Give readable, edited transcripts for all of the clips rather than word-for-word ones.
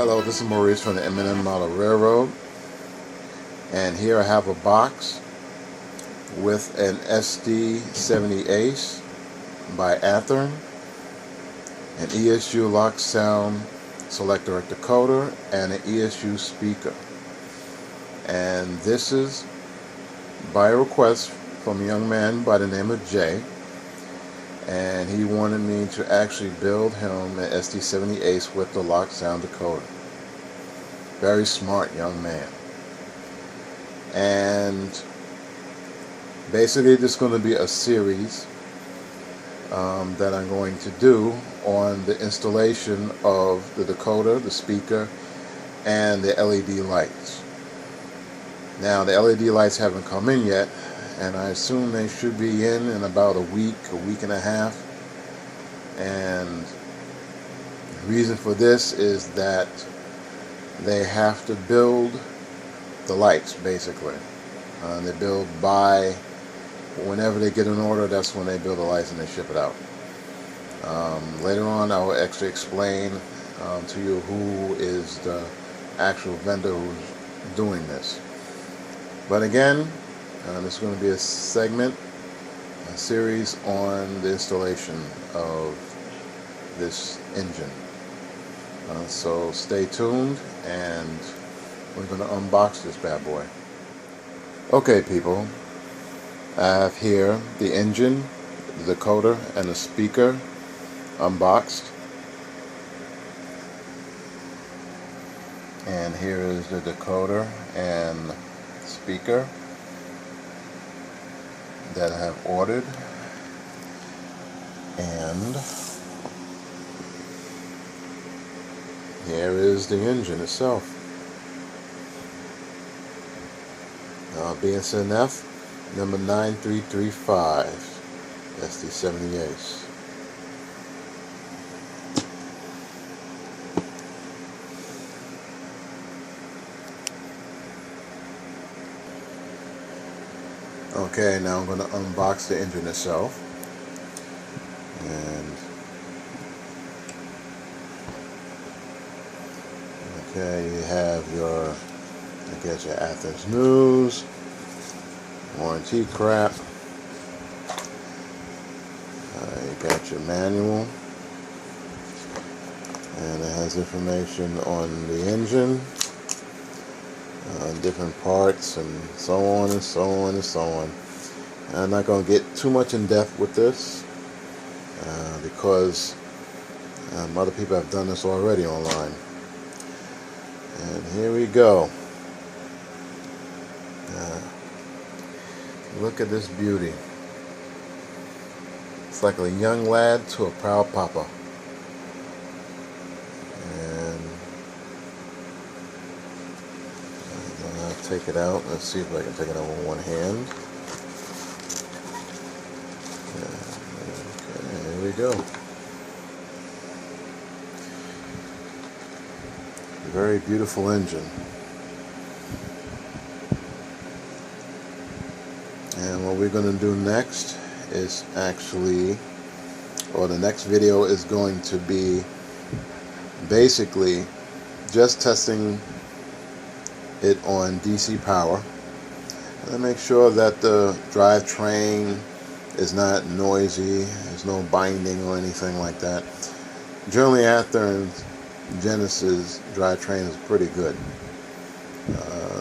Hello, this is Maurice from the M&M Model Railroad, and here I have a box with an SD70ACe by Athearn, an ESU LokSound selector decoder, and an ESU speaker. And this is by request from a young man by the name of Jay, and he wanted me to actually build him an SD70ACe with the LokSound decoder. Very smart young man. And basically this is going to be a series that I'm going to do on the installation of the decoder, the speaker, and the LED lights. Now the LED lights haven't come in yet, and I assume they should be in about a week and a half. And the reason for this is that they have to build the lights, basically. They build by whenever they get an order, that's when they build the lights and they ship it out. Later on I will actually explain to you who is the actual vendor who's doing this. But again, this is going to be a series on the installation of this engine. So stay tuned, and we're going to unbox this bad boy. Okay people, I have here the engine, the decoder, and the speaker unboxed. And here is the decoder and speaker that I have ordered, and here is the engine itself. BSNF number 9335 SD70ACe. Okay, now I'm going to unbox the engine itself. And okay, you have your, I guess, your Athearn news, warranty crap. You got your manual, and it has information on the engine, different parts, and so on and so on and so on. I'm not going to get too much in depth with this because other people have done this already online. And here we go. Look at this beauty. It's like a young lad to a proud papa. And I'll take it out. Let's see if I can take it out with one hand. Okay, here we go. Very beautiful engine. And what we're going to do next is actually, or the next video is going to be basically just testing it on DC power and make sure that the drivetrain is not noisy, there's no binding or anything like that. Generally Athearn's Genesis drivetrain is pretty good.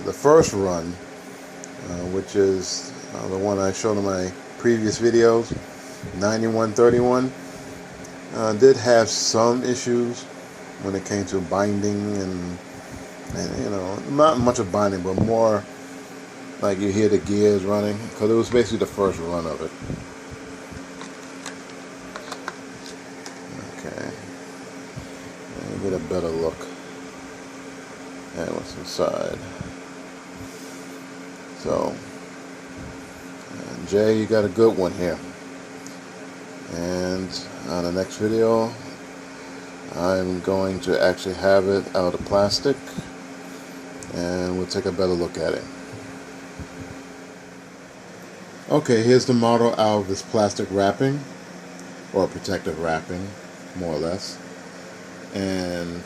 The first run, which is the one I showed in my previous videos, 9131, did have some issues when it came to binding and you know, not much of binding, but more like you hear the gears running, because it was basically the first run of it. Okay, and get a better look at what's inside. So Jay, you got a good one here. And on the next video, I'm going to actually have it out of plastic, and we'll take a better look at it. Okay, here's the model out of this plastic wrapping, or protective wrapping, more or less. And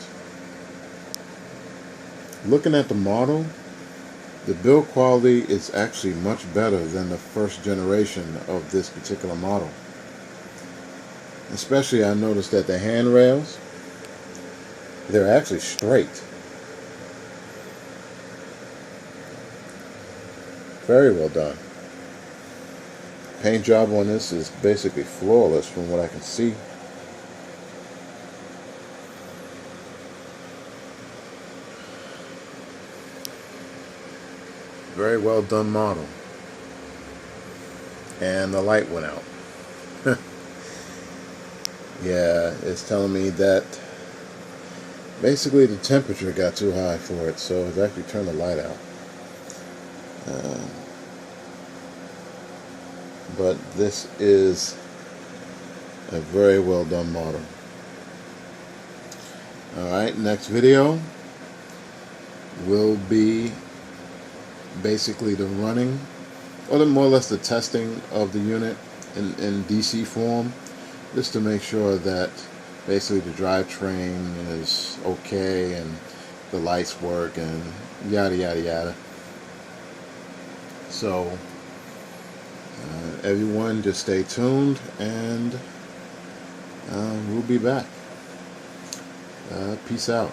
looking at the model, the build quality is actually much better than the first generation of this particular model. Especially I noticed that the handrails, they're actually straight. Very well done. Paint job on this is basically flawless from what I can see. Very well done model. And the light went out. Yeah, it's telling me that basically the temperature got too high for it, so it's actually turned the light out. But this is a very well done model. Alright, next video will be basically the running, or more or less the testing of the unit in DC form, just to make sure that basically the drivetrain is okay and the lights work and yada yada yada. So everyone just stay tuned, and we'll be back. Peace out.